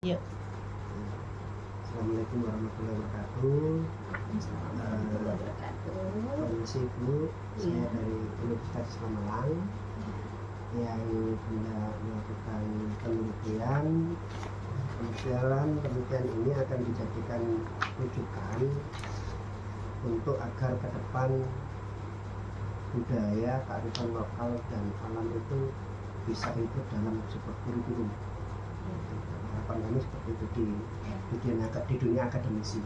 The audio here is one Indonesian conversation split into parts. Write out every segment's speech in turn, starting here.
Yuk. Assalamualaikum warahmatullahi wabarakatuh. Permisi Bu, saya dari Universitas Islam Malang yang hendak melakukan penelitian. Penelitian ini akan dijadikan rujukan untuk agar ke depan budaya, kearifan lokal dan alam itu bisa ikut dalam sebuah kurikulum. Harapan kami seperti itu di dunia akademisi.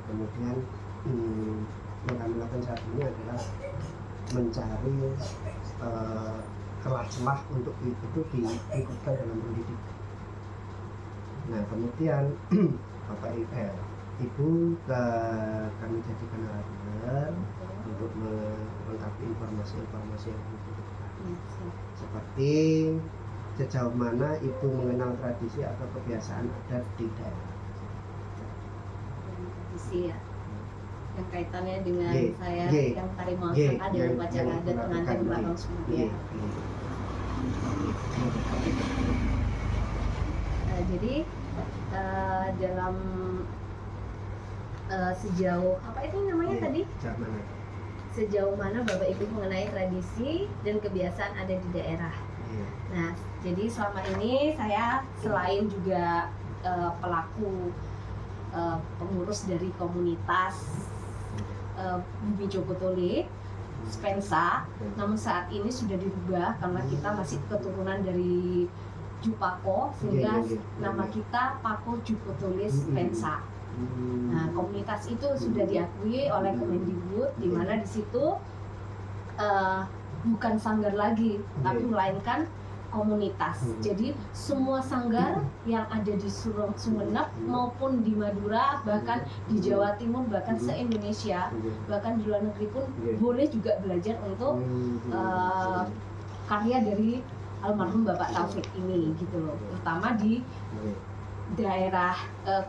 Kemudian yang kami lakukan saat ini adalah mencari celah-celah untuk itu diikutkan dalam pendidikan. Nah kemudian Bapak Ibu kami jadikan narasumber untuk melengkapi informasi-informasi yang dibutuhkan. Seperti sejauh mana Ibu mengenal tradisi atau kebiasaan adat di daerah. Tradisi ya, yang kaitannya dengan saya yang tari Malang dengan upacara adat pengantin Keraton Sumenep ya. Jadi dalam sejauh apa itu namanya tadi? Sejauh mana Bapak Ibu mengenai tradisi dan kebiasaan ada di daerah. Nah, jadi selama ini saya selain juga pelaku pengurus dari komunitas Bumi Jogotole, Spensa, namun saat ini sudah dirubah karena kita masih keturunan dari Jupako, sehingga nama kita Pako Jogotole Spensa. Nah, komunitas itu sudah diakui oleh Kemendikbud, di mana di situ bukan sanggar lagi, tapi melainkan komunitas. Jadi semua sanggar yang ada di Sumenep maupun di Madura, bahkan di Jawa Timur, bahkan se-Indonesia, bahkan di luar negeri pun boleh juga belajar untuk karya dari almarhum Bapak Taufik ini gitu loh. Terutama di daerah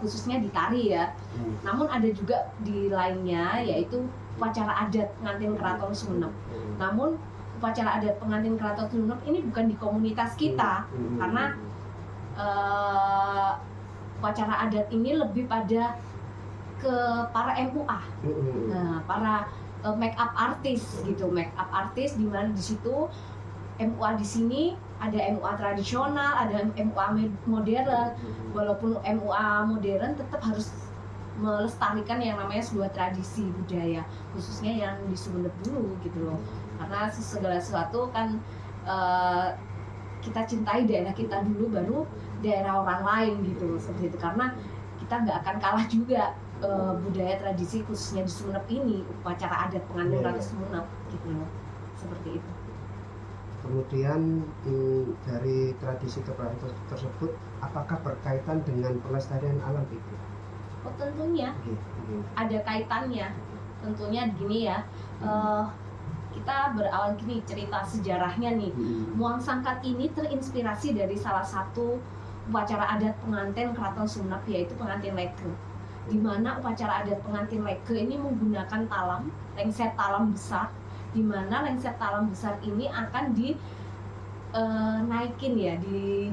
khususnya di tari ya. Namun ada juga di lainnya, yaitu upacara adat pengantin Keraton Sumenep. Namun upacara adat pengantin Keraton Sumenep ini bukan di komunitas kita, karena upacara adat ini lebih pada ke para MUA, nah, para make up artist gitu, make up artist, di mana di situ MUA di sini ada MUA tradisional, ada MUA modern. Walaupun MUA modern tetap harus melestarikan yang namanya sebuah tradisi budaya, khususnya yang di Sumenep dulu gitu loh. Karena segala sesuatu kan kita cintai daerah kita dulu, baru daerah orang lain gitu, seperti itu. Karena kita nggak akan kalah juga budaya tradisi khususnya di Sumenep ini, upacara adat pengantin Keraton Sumenep gitu loh, seperti itu. Kemudian dari tradisi kebiasaan tersebut, apakah berkaitan dengan pelestarian alam itu? Oh tentunya ada kaitannya. Tentunya gini ya, kita berawal gini, cerita sejarahnya nih. Muang Sangkat ini terinspirasi dari salah satu upacara adat pengantin Keraton Sumenep, yaitu pengantin lege. Di mana upacara adat pengantin lege ini menggunakan talam, lengser talam besar, di mana lengser talam besar ini akan dinaikin ya,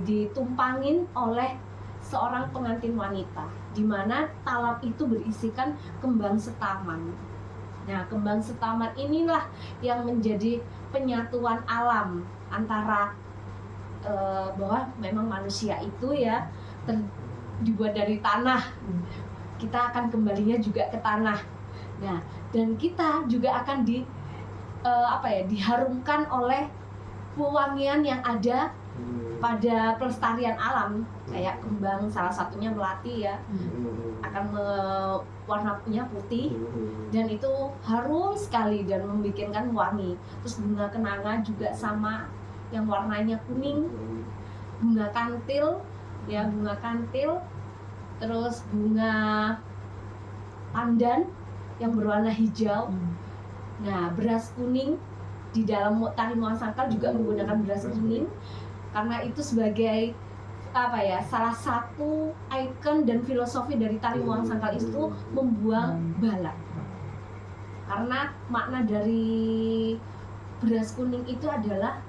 ditumpangin oleh seorang pengantin wanita, di mana talam itu berisikan kembang setaman. Nah, kembang setaman inilah yang menjadi penyatuan alam antara bahwa memang manusia itu ya dibuat dari tanah. Kita akan kembalinya juga ke tanah. Nah, dan kita juga akan diharumkan oleh pewangian yang ada pada pelestarian alam, kayak kembang, salah satunya melati ya, akan warnanya putih dan itu harum sekali dan membikinkan wangi. Terus bunga kenanga juga sama, yang warnanya kuning, bunga kantil ya, bunga kantil, terus bunga pandan yang berwarna hijau. Nah, beras kuning di dalam tari Muang Sangkal juga menggunakan beras kuning, karena itu sebagai salah satu ikon dan filosofi dari tari Muang Sangkal itu membuang bala. Karena makna dari beras kuning itu adalah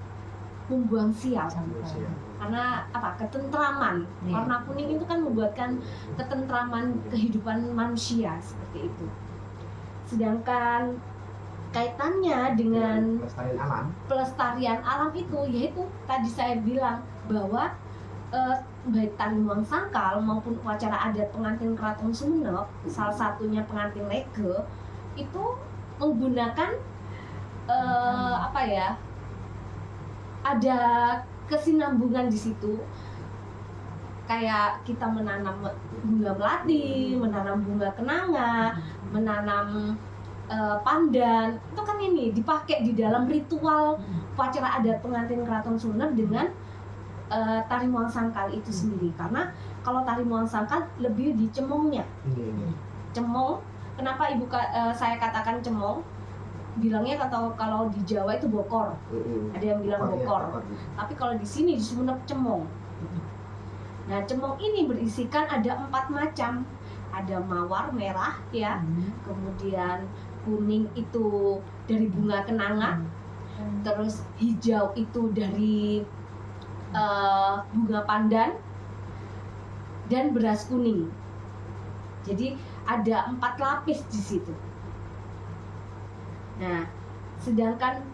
membuang sial. Iya. Karena apa? Ketentraman. Warna kuning itu kan membuatkan ketentraman kehidupan manusia seperti itu. Sedangkan kaitannya dengan pelestarian alam itu, yaitu tadi saya bilang bahwa baik tari Muang Sangkal maupun upacara adat pengantin Keraton Sumenep, salah satunya pengantin Lege, itu menggunakan ada kesinambungan di situ. Kayak kita menanam bunga melati, menanam bunga kenanga, menanam pandan, itu kan ini dipakai di dalam ritual upacara adat pengantin Keraton Sumenep dengan tari Muang Sangkal itu sendiri. Karena kalau tari Muang Sangkal lebih di cemongnya. Cemong, kenapa saya katakan cemong? Bilangnya kalau di Jawa itu bokor. Ada yang bilang bokor. Tapi kalau di sini di Sumenep cemong. Nah, cemong ini berisikan ada 4 macam. Ada mawar merah ya. Kemudian kuning itu dari bunga kenanga. Terus hijau itu dari bunga pandan, dan beras kuning. Jadi ada 4 lapis di situ. Nah, sedangkan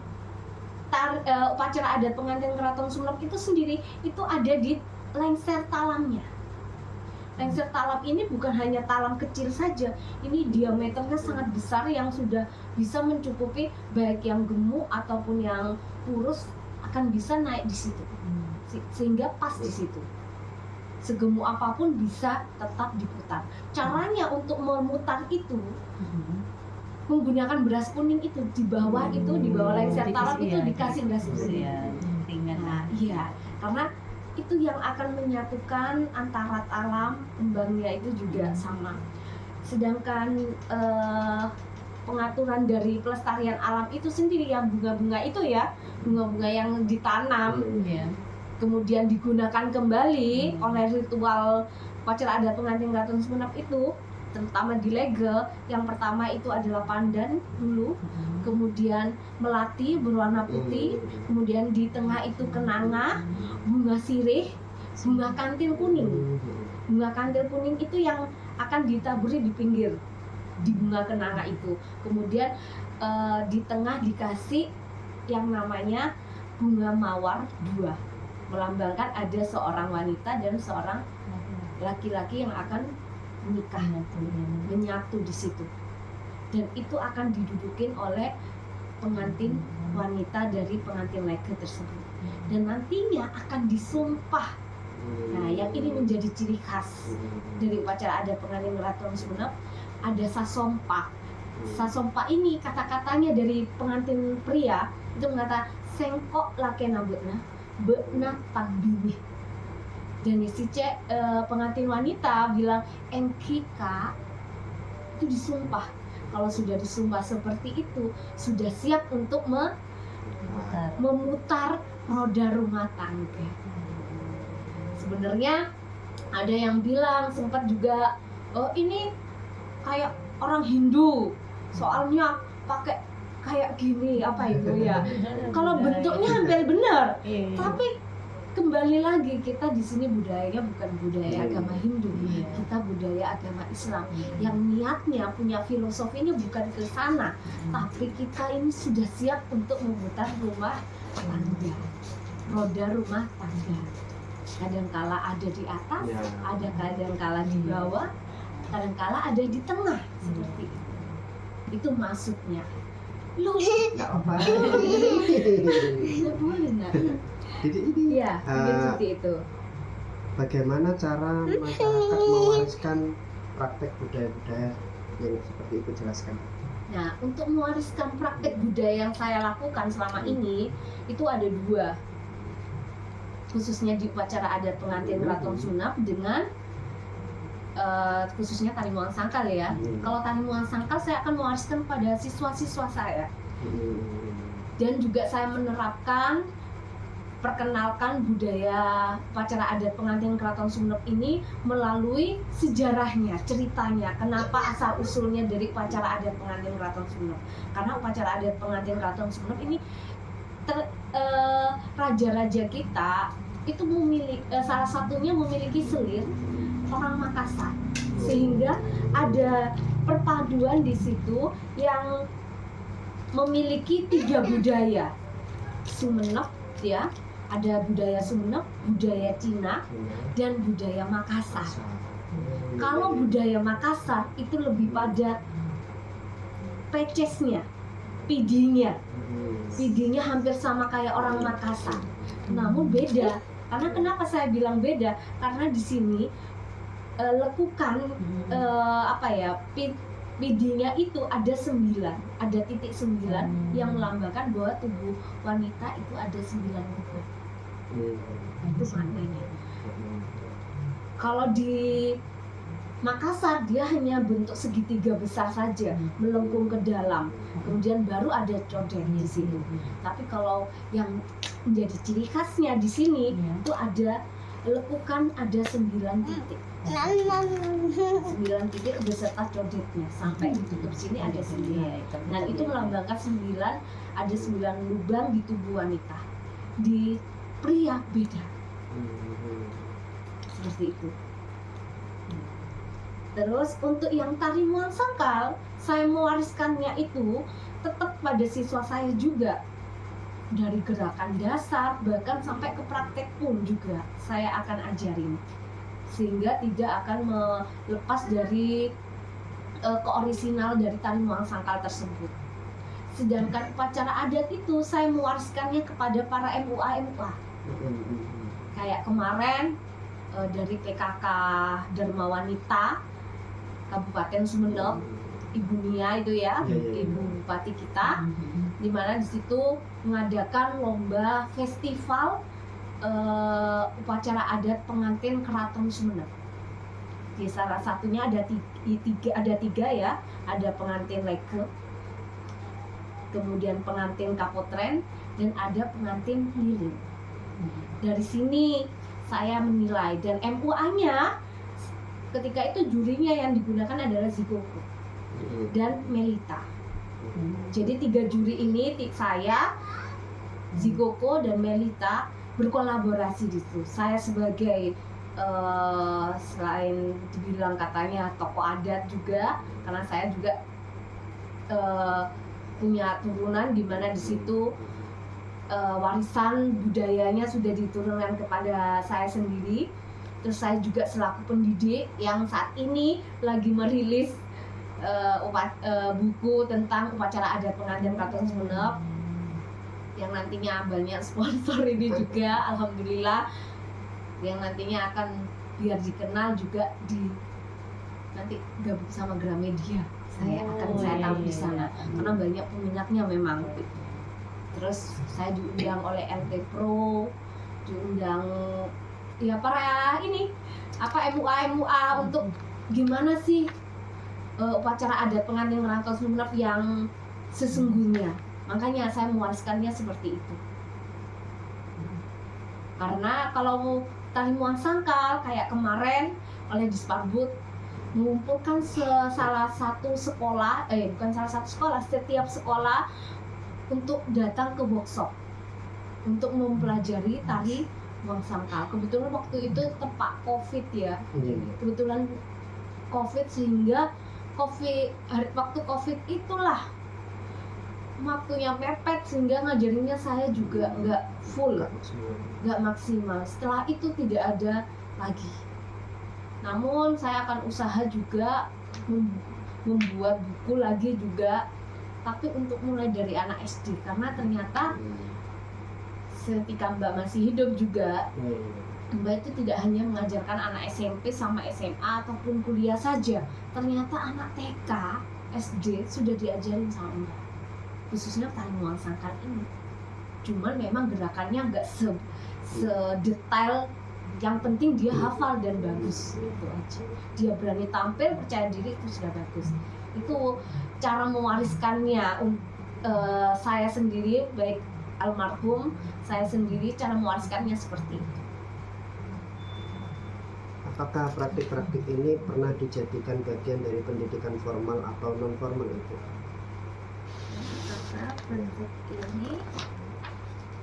upacara adat pengantin Keraton Sumenep itu sendiri itu ada di lengser talamnya. Lengser talam ini bukan hanya talam kecil saja, ini diameternya sangat besar yang sudah bisa mencukupi baik yang gemuk ataupun yang kurus akan bisa naik di situ. Sehingga pas di situ. Segemuk apapun bisa tetap diputar. Caranya untuk memutar itu menggunakan beras kuning itu di bawah lengser talam itu dikasih beras kuning. Nah, iya, karena itu yang akan menyatukan antara alam, kembangnya itu juga sama. Sedangkan pengaturan dari pelestarian alam itu sendiri yang bunga-bunga itu ya, bunga-bunga yang ditanam. Kemudian digunakan kembali oleh ritual upacara adat pengantin Keraton Sumenep itu, terutama di Lege. Yang pertama itu adalah pandan dulu, kemudian melati berwarna putih, kemudian di tengah itu kenanga, bunga sirih, bunga kantil kuning. Bunga kantil kuning itu yang akan ditaburi di pinggir di bunga kenanga itu. Kemudian di tengah dikasih yang namanya bunga mawar 2, melambangkan ada seorang wanita dan seorang laki-laki yang akan menikah, menyatu di situ. Dan itu akan didudukin oleh pengantin wanita dari pengantin Lege tersebut. Dan nantinya akan disumpah. Nah, yang ini menjadi ciri khas dari upacara adat pengantin Keraton Sumenep, ada sasompah. Sasompah ini kata-katanya dari pengantin pria itu mengata sengkok lakena beuna beuna tagbini. Dan si pengantin wanita bilang engkika itu disumpah. Kalau sudah disumpah seperti itu, sudah siap untuk memutar roda rumah tangga. Sebenarnya ada yang bilang sempat juga, oh ini kayak orang Hindu, soalnya pakai kayak gini apa itu ya. Kalau bentuknya hampir benar, tapi kembali lagi kita di sini budayanya bukan budaya agama Hindu, kita budaya agama Islam yang niatnya punya filosofinya bukan ke sana, tapi kita ini sudah siap untuk memutar rumah tangga, roda rumah tangga. Kadangkala ada di atas, ada kadangkala di bawah, kadangkala ada di tengah, seperti itu. Itu maksudnya. Lu nggak apa. boleh nggak? Jadi ini ya, seperti itu. Bagaimana cara masyarakat mewariskan praktek budaya-budaya yang seperti itu, jelaskan. Nah, untuk mewariskan praktek budaya yang saya lakukan selama ini itu ada 2, khususnya di upacara adat pengantin Keraton Sumenep dengan khususnya tari Muang Sangkal ya. Kalau tari Muang Sangkal saya akan mewariskan pada siswa-siswa saya. Dan juga saya menerapkan, perkenalkan budaya upacara adat pengantin Keraton Sumenep ini melalui sejarahnya, ceritanya, kenapa asal usulnya dari upacara adat pengantin Keraton Sumenep. Karena upacara adat pengantin Keraton Sumenep ini raja-raja kita itu salah satunya memiliki selir orang Makassar, sehingga ada perpaduan di situ yang memiliki 3 budaya. Sumenep ya, ada budaya Sumenep, budaya Cina, dan budaya Makassar. Kalau budaya Makassar itu lebih pada pecesnya, pidinya hampir sama kayak orang Makassar, namun beda. Karena kenapa saya bilang beda? Karena di sini lekukan pidinya itu ada 9, ada titik 9 yang melambangkan bahwa tubuh wanita itu ada 9 lubang. Itu maknanya. Kalau di Makassar dia hanya bentuk segitiga besar saja, melengkung ke dalam. Kemudian baru ada codet di sini. Tapi kalau yang menjadi ciri khasnya di sini itu ada lekukan, ada 9 titik. 9 titik beserta codetnya sampai ditutup sini ada 9. Dan itu melambangkan 9, ada 9 lubang di tubuh wanita. Di pria beda. Seperti itu. Terus untuk yang tari muang sangkal, saya mewariskannya itu tetap pada siswa saya juga. Dari gerakan dasar bahkan sampai ke praktek pun juga saya akan ajarin, sehingga tidak akan melepas dari keorisinal dari tari muang sangkal tersebut. Sedangkan upacara adat itu saya mewariskannya kepada para MUA. Kayak kemarin dari PKK Dharma Wanita Kabupaten Sumenep, Ibu Nia itu ya, Ibu Bupati kita, di mana di situ mengadakan lomba festival upacara adat pengantin Keraton Sumenep. Di salah satunya ada tiga ya, ada pengantin Leke, kemudian pengantin Kapotren, dan ada pengantin Lilin. Dari sini saya menilai, dan MUA-nya ketika itu jurinya yang digunakan adalah Zigoko dan Melita. Jadi 3 juri ini, saya, Zigoko, dan Melita berkolaborasi di situ. Saya sebagai selain dibilang katanya tokoh adat juga, karena saya juga punya turunan di mana di situ warisan budayanya sudah diturunkan kepada saya sendiri. Terus saya juga selaku pendidik yang saat ini lagi merilis buku tentang upacara adat pengantin Keraton Sumenep, yang nantinya banyak sponsor ini juga, alhamdulillah, yang nantinya akan biar dikenal juga nanti gabung sama Gramedia. Saya taruh di sana karena banyak peminatnya memang. Terus saya diundang oleh RT Pro, diundang ya para MUA untuk gimana sih upacara adat pengantin Keraton Sumenep yang sesungguhnya. Makanya saya mewariskannya seperti itu. Karena kalau tari muang sangkal kayak kemarin oleh Disparbud mengumpulkan setiap sekolah untuk datang ke workshop untuk mempelajari tari muang sangkal. Kebetulan waktu itu tepat COVID ya. Kebetulan COVID, sehingga waktu COVID itulah waktunya mepet, sehingga ngajarinnya saya juga nggak full, nggak maksimal. Setelah itu tidak ada lagi. Namun saya akan usaha juga membuat buku lagi juga, tapi untuk mulai dari anak SD, karena ternyata ketika Mbak masih hidup juga, Mbak itu tidak hanya mengajarkan anak SMP sama SMA ataupun kuliah saja. Ternyata anak TK, SD sudah diajarin sama Mbak, khususnya tari muang sangkal ini. Cuman memang gerakannya nggak sedetail, yang penting dia hafal dan bagus, itu aja. Dia berani tampil, percaya diri, itu sudah bagus. Itu cara mewariskannya. Saya sendiri, baik almarhum saya sendiri, cara mewariskannya seperti itu. Apakah praktik-praktik ini pernah dijadikan bagian dari pendidikan formal atau non formal itu? Apakah bentuk ini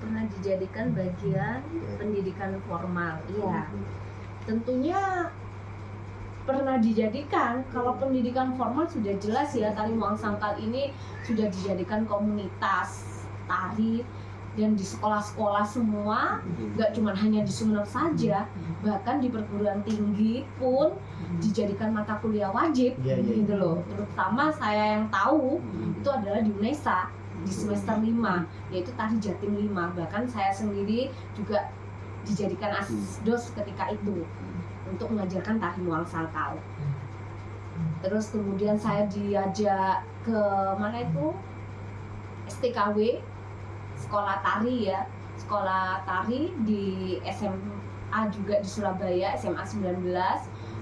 pernah dijadikan bagian pendidikan formal. Iya, tentunya pernah dijadikan. Kalau pendidikan formal sudah jelas ya, Tari Muang Sangkal ini sudah dijadikan komunitas tari dan di sekolah-sekolah semua, nggak cuma hanya di Sumeneb saja, bahkan di perguruan tinggi pun dijadikan mata kuliah wajib, gitu loh. Terutama saya yang tahu itu adalah di UNESA di semester 5, yaitu Tari Jatim 5. Bahkan saya sendiri juga dijadikan asdos ketika itu untuk mengajarkan Tari Muang Sangkal. Terus kemudian saya diajak ke mana itu, STKW, sekolah tari ya, sekolah tari di SMA juga di Surabaya, SMA 19.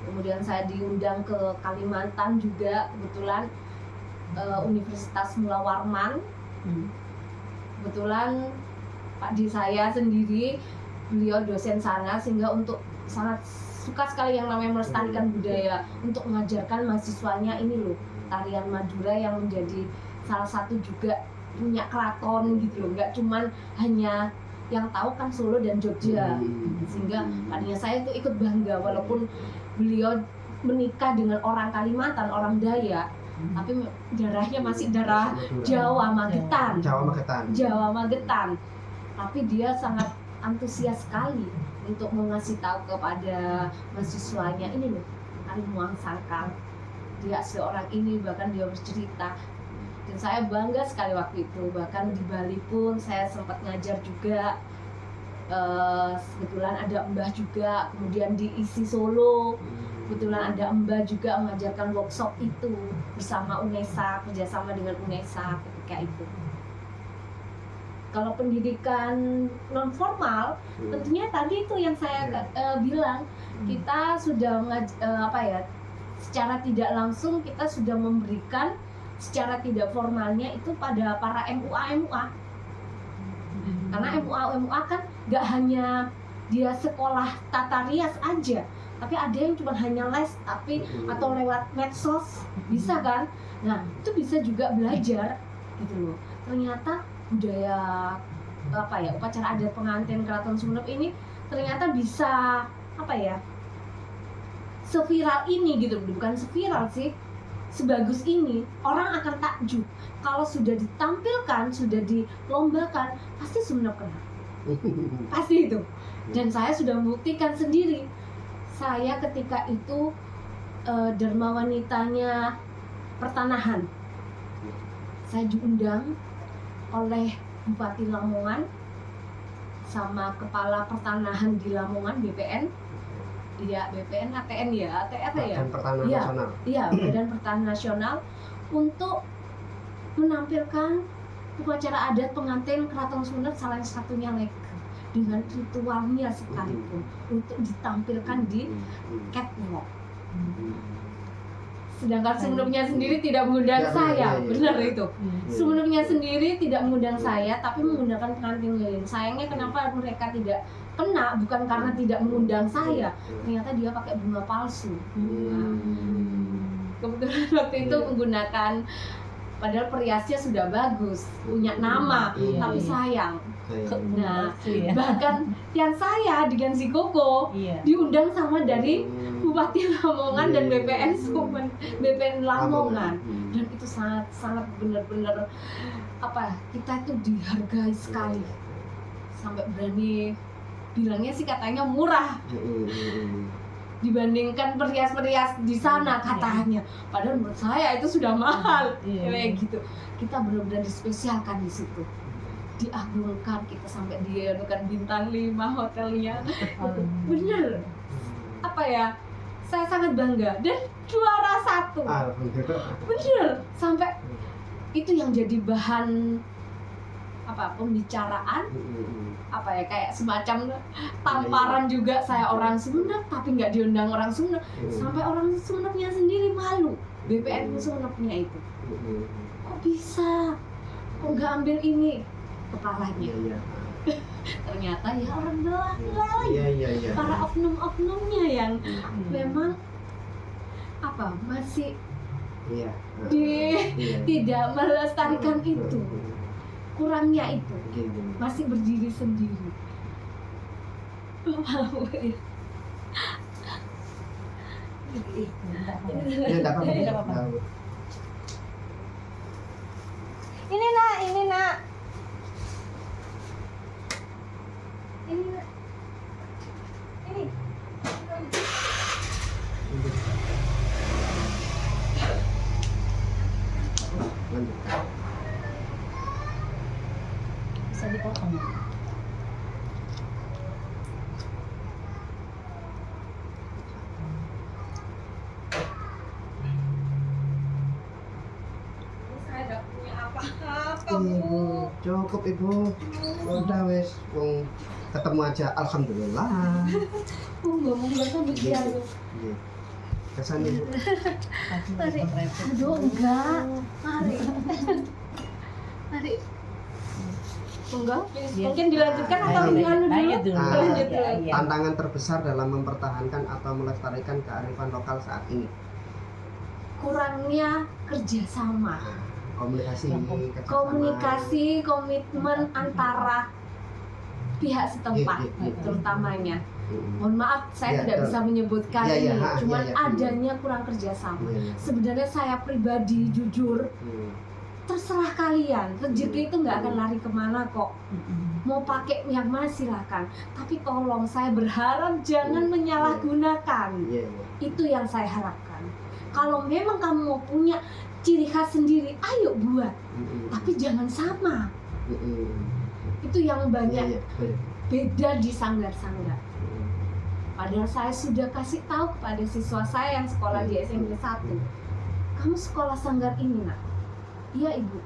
Kemudian saya diundang ke Kalimantan juga, kebetulan Universitas Mula Warman. Kebetulan Pak Di saya sendiri, beliau dosen sana, sehingga untuk sangat suka sekali yang namanya melestarikan budaya, untuk mengajarkan mahasiswanya ini loh, tarian Madura yang menjadi salah satu juga punya keraton gitu loh, nggak cuman hanya yang tahu kan Solo dan Jogja. Sehingga tadinya saya tuh ikut bangga walaupun beliau menikah dengan orang Kalimantan, orang Dayak, tapi darahnya masih darah Jawa Magetan. Jawa Magetan. Tapi dia sangat antusias sekali untuk mengasih tahu kepada mahasiswanya, ini loh Tari Muang Sangkal, dia seorang ini, bahkan dia bercerita. Dan saya bangga sekali waktu itu. Bahkan di Bali pun saya sempat ngajar juga, kebetulan ada mbah juga. Kemudian di ISI Solo kebetulan ada mbah juga mengajarkan workshop itu bersama UNESA, kerjasama dengan UNESA ketika itu. Kalau pendidikan non formal, tentunya tadi itu yang saya bilang, kita sudah secara tidak langsung kita sudah memberikan secara tidak formalnya itu pada para MUA. Karena MUA kan nggak hanya dia sekolah tata rias aja, tapi ada yang cuma hanya les atau lewat medsos, bisa kan? Nah, itu bisa juga belajar gitu loh. Ternyata budaya upacara adat pengantin Keraton Sumeneb ini ternyata bisa seviral ini gitu, bukan seviral sih, sebagus ini. Orang akan takjub kalau sudah ditampilkan, sudah dilombakan, pasti Sumeneb kena, pasti itu. Dan saya sudah membuktikan sendiri. Saya ketika itu Dharma Wanitanya Pertanahan, saya diundang oleh Bupati Lamongan sama Kepala Pertanahan di Lamongan, BPN. Iya, BPN, ATN ya, ATR ya. Badan Pertanahan Nasional. Iya, Badan Pertanahan Nasional, untuk menampilkan upacara adat pengantin Keraton Sumeneb, salah satunya lek, dengan ritualnya sekalipun, untuk ditampilkan di catwalk. Sedangkan Sumenebnya sendiri tidak mengundang saya, benar itu. Sumenebnya sendiri tidak mengundang saya, tapi menggunakan pengantin lilin. Sayangnya kenapa mereka tidak kena, bukan karena tidak mengundang saya, ternyata dia pakai bunga palsu. Kebetulan waktu itu menggunakan, padahal periasnya sudah bagus, punya nama, tapi sayang. Nah, bahkan yang saya dengan si Koko diundang sama dari Bupati Lamongan dan BPN Lamongan, dan itu sangat benar-benar kita itu dihargai sekali, sampai berani bilangnya sih katanya murah dibandingkan perias-perias di sana katanya, padahal menurut saya itu sudah mahal. Kayak gitu, kita benar-benar dispesialkan di situ, diagungkan, kita sampai dianukan bintang 5 hotelnya. Bener, saya sangat bangga, dan juara 1. Bener, sampai itu yang jadi bahan pembicaraan, kayak semacam tamparan juga. Saya orang Sumeneb tapi nggak diundang orang Sumeneb, sampai orang Sumenebnya sendiri malu, BPN Sumenebnya itu. Kok bisa, kok nggak ambil ini kepalanya? Ternyata ya orang lain, para oknum-oknumnya yang memang masih tidak melestarikan itu. kurangnya itu Iya, iya. masih berdiri sendiri. Ya, enggak apa-apa. Nggak apa-apa. Tahu. Ini nak, ini nak. Ini nak. Ini. Lanjut. Bisa dipotong ya? Saya tidak punya apa-apa, Ibu, cukup Ibu. Udah wes, wong ketemu aja alhamdulillah. Enggak tuh bikin. Iya. Kesan Ibu. Mari. Aduh, enggak. Mari. Mari. Enggak, mungkin dilanjutkan atau Ayo, dianu lanjut dulu? dulu. Lanjut Iya, dulu. iya. Tantangan terbesar dalam mempertahankan atau melestarikan kearifan lokal saat ini. Kurangnya kerjasama, Komunikasi, kerjasama. komunikasi, komitmen antara pihak setempat, Iya, iya, iya. terutamanya. Mm. Mohon maaf, saya Iya, tidak betul. bisa menyebutkan Iya, iya, ini, ha, cuman iya, iya. adanya kurang kerjasama. Iya, iya. Sebenarnya saya pribadi jujur, Mm. terserah kalian, rezeki itu nggak akan lari kemana kok. Mau pakai yang mana silahkan, tapi tolong saya berharap jangan menyalahgunakan. Iya, iya. Itu yang saya harapkan. Kalau memang kamu mau punya ciri khas sendiri, ayo buat, Mm. tapi jangan sama. Mm. Itu yang Iya, banyak iya. Betul. beda di sanggar-sanggar. Mm. Padahal saya sudah kasih tahu kepada siswa saya yang sekolah di SMP 1, kamu sekolah sanggar ini nak. Iya ibu,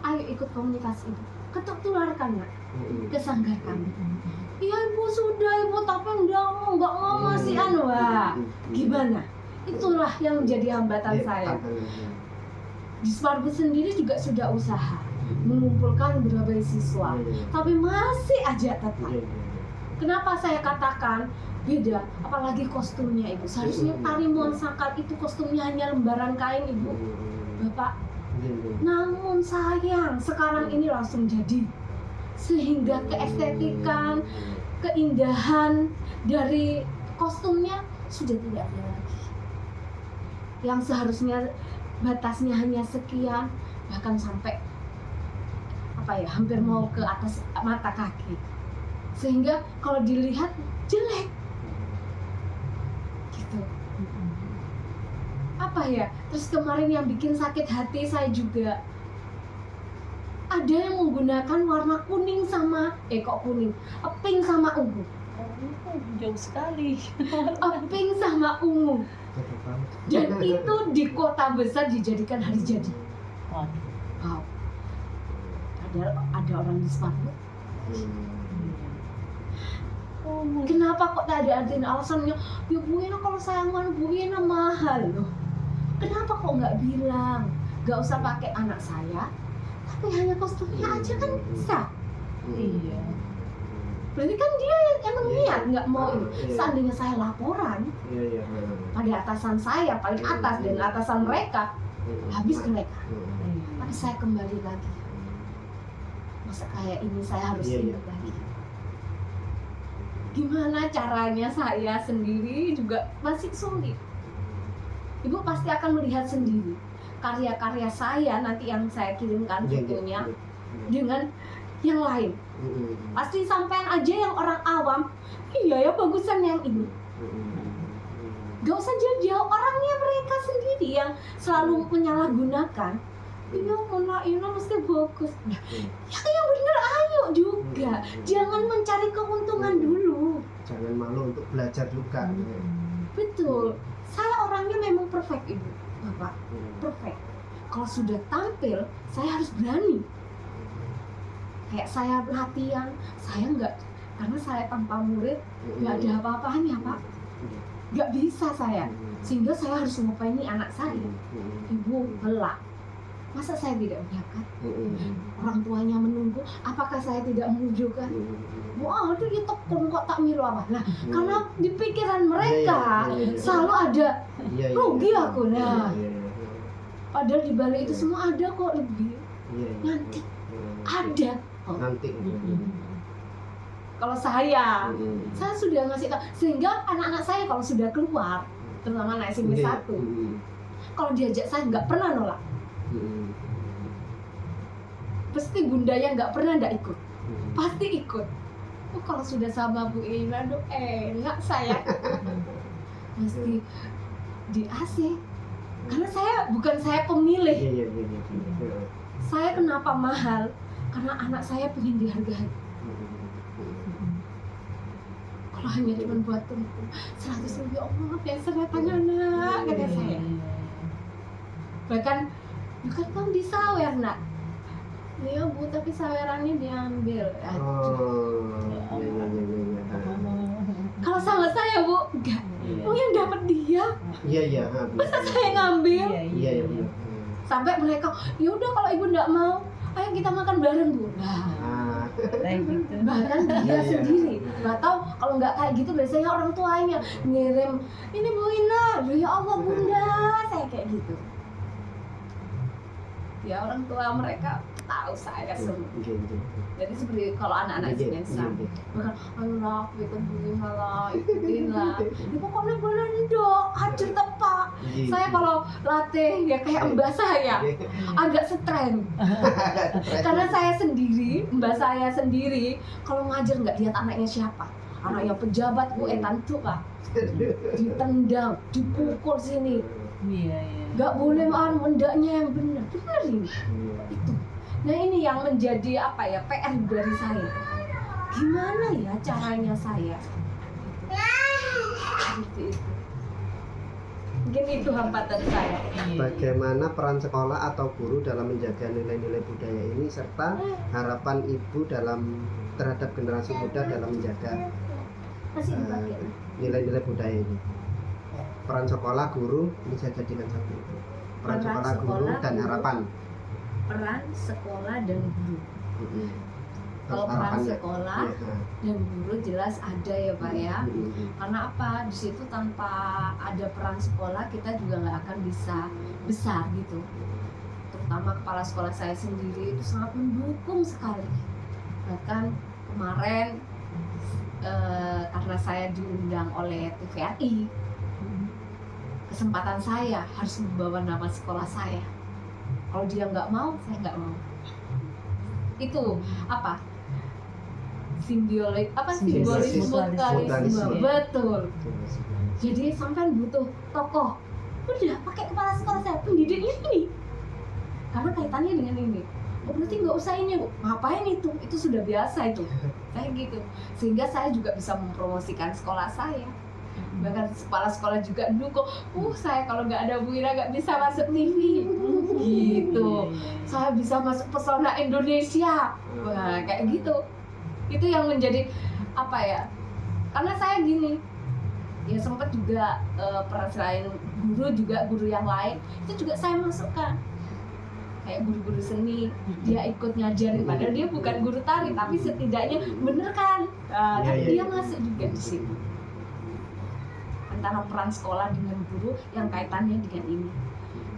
ayo ikut komunitas ibu, ketularkan nak Mm. ke sanggar kami. Iya ibu sudah ibu, tapi nggak mau masih anu Wak. Gimana? Itulah yang menjadi hambatan Iya, saya. tantangannya. Di Sparbu sendiri juga sudah usaha mengumpulkan berbagai siswa, Iya, iya. tapi masih aja tetap. Iya, iya. Kenapa saya katakan beda? Apalagi kostumnya ibu. Seharusnya tari Muang Sangkal itu kostumnya hanya lembaran kain ibu, Mm. bapak. Iya, iya. Namun sayang sekarang ini langsung jadi, sehingga keestetikan, keindahan dari kostumnya sudah tidak ada lagi. Yang seharusnya batasnya hanya sekian, bahkan sampai hampir mau ke atas mata kaki, sehingga kalau dilihat jelek gitu. Terus kemarin yang bikin sakit hati saya juga, ada yang menggunakan warna kuning sama pink sama ungu, Jauh sekali. pink sama ungu, Cakep banget. dan itu di kota besar dijadikan hari jadi. Waduh. Wow. Ada orang di Sparbu. Kenapa kok tak ada artinya? Alasannya, ya Bu Ina kalau sayangan Bu Ina mahal loh. Kenapa kok nggak bilang? Nggak usah pakai anak saya, tapi hanya kostumnya aja kan bisa. Iya. Berarti kan dia emang Iya. niat nggak mau ini. Iya. Seandainya saya laporan Iya, iya. pada atasan saya paling atas dan atasan mereka, habis mereka. Iya. Tapi saya kembali lagi. Masa kayak ini saya harus Iya, iya. ingat lagi. Gimana caranya saya sendiri juga masih sulit. Ibu pasti akan melihat sendiri karya-karya saya nanti yang saya kirimkan Iya, iya. fotonya Iya. dengan yang lain. Pasti sampean aja yang orang awam, iya ya bagusan yang ini. Gak usah jauh-jauh, orangnya mereka sendiri yang selalu menyalahgunakan. Iya, Mona ini mesti bagus. Nah, ya yang bener ayo juga. Jangan mencari keuntungan dulu. Jangan malu untuk belajar juga. Betul. Saya orangnya memang perfect ibu, bapak, perfect. Kalau sudah tampil, saya harus berani. Kayak saya latihan, saya nggak, karena saya tanpa murid nggak ada apa-apanya pak, nggak bisa saya. Sehingga saya harus ngupaini anak saya. Ibu belak, masa saya tidak menyiapkan? Orang tuanya menunggu, apakah saya tidak menunjukkan? Wah, aduh itu kok tak milu apa? Nah, karena di pikiran mereka selalu ada rugi aku. Nah, padahal di balik itu semua ada kok lebih. Nanti ada. Nanti. Kalau saya sudah ngasih tahu, sehingga anak-anak saya kalau sudah keluar, terutama anak SMP 1, kalau diajak saya nggak pernah nolak. Pasti bundanya nggak pernah nggak ikut, pasti ikut. Oh, kalau sudah sama Bu Ina, aduh enak saya. Mesti di AC, karena bukan saya pemilih. Saya kenapa mahal? Karena anak saya pengen dihargai. Kalau hanya cuma buat tunggu 100 ribu, oh maaf ya seretannya nak, kata saya. Bahkan kamu disawer nak. Iya Bu, tapi sawerannya diambil. Kalau sama saya Bu, enggak. Oh yang dapat dia. Iya. Masa saya ngambil? Iya. Sampai mereka, ya udah kalau ibu enggak mau, ayo kita makan bareng Bu. Bahkan dia sendiri nggak tahu. Kalau nggak kayak gitu biasanya orang tuanya ngirim, ini Bu Ina, ya Allah Bunda, saya kayak gitu. Ya orang tua mereka tahu saya semua. Jadi seperti kalau anak-anak Indonesia, bahkan Allah ikut Bu Ina lah, ikutin lah. Ya pokoknya bener hancur tepak. Saya kalau latih ya kayak mbak saya, agak stres. Karena saya sendiri, mbak saya sendiri, kalau ngajar nggak lihat anaknya siapa. Anaknya pejabat, Bu Etantu Pak, ditendang, dipukul sini. Nggak boleh mendaknya yang benar ini. Itu. Nah ini yang menjadi PR dari saya. Gimana ya caranya saya? Seperti itu. Mungkin itu hambatan saya. Bagaimana peran sekolah atau guru dalam menjaga nilai-nilai budaya ini serta harapan ibu terhadap generasi muda dalam menjaga nilai-nilai budaya ini? Peran sekolah, guru, ini saya jadikan satu. Peran sekolah, guru, dan harapan. Peran sekolah dan guru. Kalau peran sekolah dan guru jelas ada ya Pak ya. Karena apa? Di situ tanpa ada peran sekolah kita juga nggak akan bisa besar gitu. Terutama kepala sekolah saya sendiri itu sangat mendukung sekali. Bahkan kemarin karena saya diundang oleh TVRI, kesempatan saya harus membawa nama sekolah saya. Kalau dia nggak mau, saya nggak mau. Itu simbolis mutualisme. Betul. Jadi sampai butuh tokoh, udah pakai kepala sekolah saya, pendidiknya ini, karena kaitannya dengan ini. Oh berarti nggak usah ini Bu, ngapain itu sudah biasa itu, kayak gitu. Sehingga saya juga bisa mempromosikan sekolah saya. Bahkan kepala sekolah juga dukung. Saya kalau nggak ada Bu Ira nggak bisa masuk TV gitu. Saya bisa masuk Pesona Indonesia. Wah, kayak gitu. Itu yang menjadi karena saya gini ya, sempat juga peran selain guru yang lain itu juga saya masukkan. Kayak guru-guru seni, dia ikut ngajarin, padahal dia bukan guru tari, tapi setidaknya bener kan, dia masuk juga di situ. Antara peran sekolah dengan guru yang kaitannya dengan ini.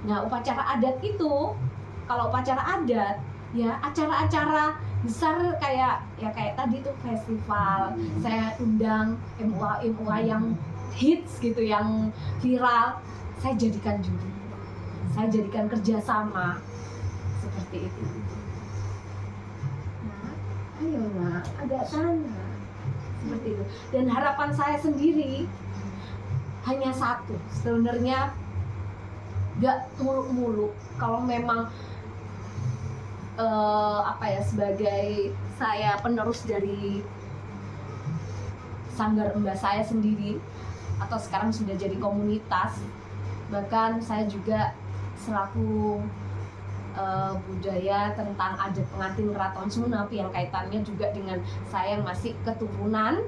Nah, upacara adat itu, kalau upacara adat, ya acara-acara besar kayak tadi tuh festival, saya undang MUA yang hits gitu, yang viral, saya jadikan juri, saya jadikan kerjasama seperti itu. Nah, ayo nak, agak sana, seperti itu. Dan harapan saya sendiri hanya satu, sebenarnya gak muluk-muluk. Kalau memang sebagai saya penerus dari sanggar mbak saya sendiri, atau sekarang sudah jadi komunitas, bahkan saya juga selaku budaya tentang adat pengantin keraton Sumenep yang kaitannya juga dengan saya yang masih keturunan,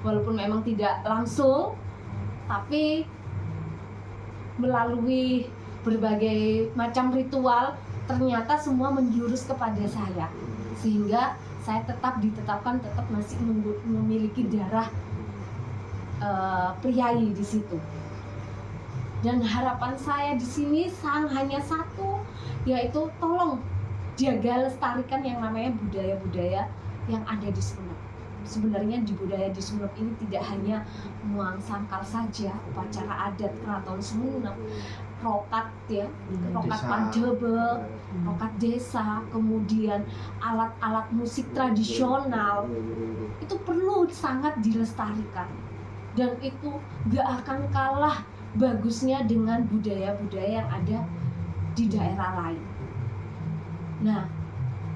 walaupun memang tidak langsung, tapi melalui berbagai macam ritual ternyata semua menjurus kepada saya, sehingga saya ditetapkan masih memiliki darah priayi di situ. Dan harapan saya di sini hanya satu, yaitu tolong jaga lestarikan yang namanya budaya-budaya yang ada di Sumenep. Sebenarnya di budaya di Sumenep ini tidak hanya muang sangkal saja, upacara adat Keraton Sumenep, rokat ya, rokat Desa. Panjebel, rokat desa, kemudian alat-alat musik tradisional itu perlu sangat dilestarikan, dan itu gak akan kalah bagusnya dengan budaya-budaya yang ada di daerah lain. Nah,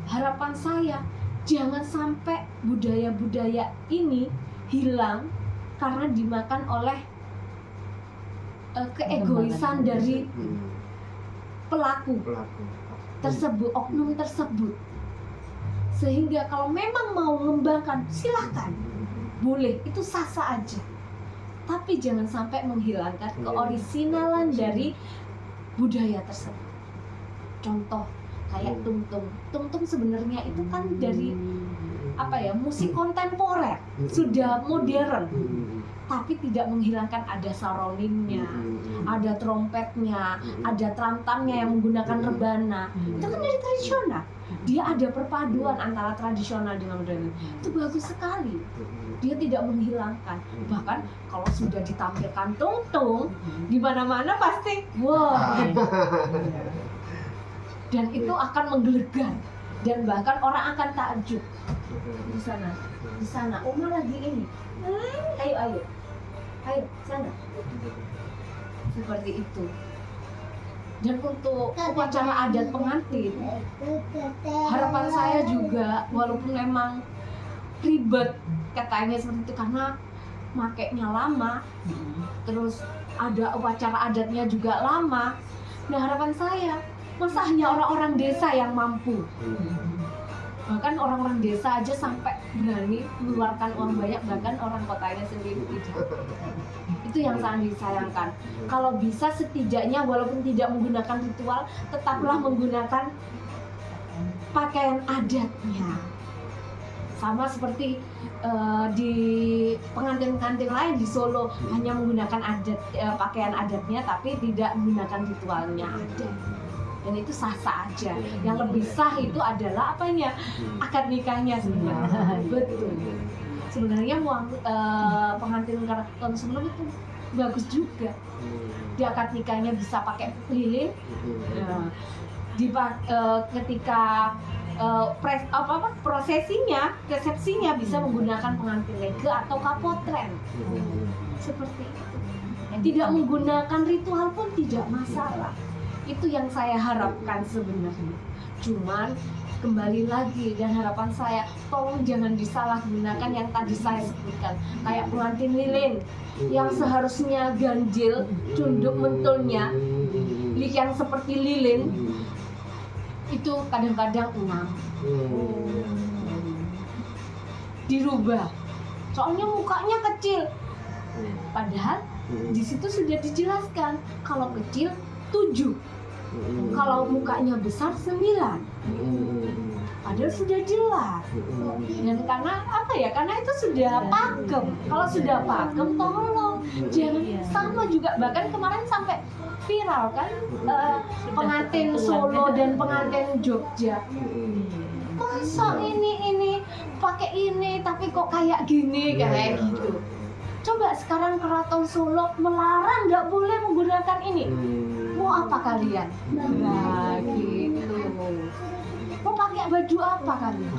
harapan saya jangan sampai budaya-budaya ini hilang karena dimakan oleh keegoisan dari pelaku tersebut, oknum tersebut. Sehingga kalau memang mau mengembangkan, silahkan, boleh, itu sah-sah aja. Tapi jangan sampai menghilangkan keorisinalan dari budaya tersebut. Contoh kayak tungtung. Tungtung sebenarnya itu kan dari musik kontemporer, sudah modern, tapi tidak menghilangkan ada sarolinnya, ada trompetnya, ada tramtamnya yang menggunakan rebana. Itu kan dari tradisional. Dia ada perpaduan antara tradisional dengan modern. Itu bagus sekali. Dia tidak menghilangkan. Bahkan kalau sudah ditampilkan tungtung di mana-mana pasti wah. Dan itu akan menggelegar, dan bahkan orang akan takjub. Di sana, Oma lagi ini. Ayo, sana. Seperti itu. Dan untuk upacara adat pengantin, harapan saya juga, walaupun memang ribet katanya seperti itu karena makainya lama, terus ada upacara adatnya juga lama. Nah, harapan saya, masa hanya orang-orang desa yang mampu? Bahkan orang-orang desa aja sampai berani mengeluarkan uang banyak, bahkan orang kotanya sendiri tidak. Itu yang sangat disayangkan. Kalau bisa setidaknya walaupun tidak menggunakan ritual, tetaplah menggunakan pakaian adatnya. Sama seperti di pengantin-pengantin lain di Solo, hanya menggunakan pakaian adatnya tapi tidak menggunakan ritualnya adat. Dan itu sah-sah aja. Yang lebih sah itu adalah akad nikahnya sebenarnya. Betul. Sebenarnya pengantin Keraton Sumenep itu bagus juga. Di akad nikahnya bisa pakai lilin. Ketika prosesinya, resepsinya bisa menggunakan pengantin lege atau kapotren. Seperti itu. Tidak menggunakan ritual pun tidak masalah. Itu yang saya harapkan sebenarnya. Cuman kembali lagi, dan harapan saya, tolong jangan disalahgunakan yang tadi saya sebutkan. Kayak pengantin lilin yang seharusnya ganjil, tunduk mentulnya, yang seperti lilin, itu kadang-kadang dirubah. Soalnya mukanya kecil. Padahal di situ sudah dijelaskan kalau kecil 7, kalau mukanya besar 9. Padahal sudah jelas. Dan karena itu sudah pakem. Kalau sudah pakem, tolong jangan sama juga. Bahkan kemarin sampai viral kan, pengantin Solo dan pengantin Jogja. Masa ini pakai ini tapi kok kayak gini, kayak gitu. Coba sekarang Keraton Solo melarang nggak boleh menggunakan ini. Mau apa kalian? Nah, gitu. Mau pakai baju apa kalian?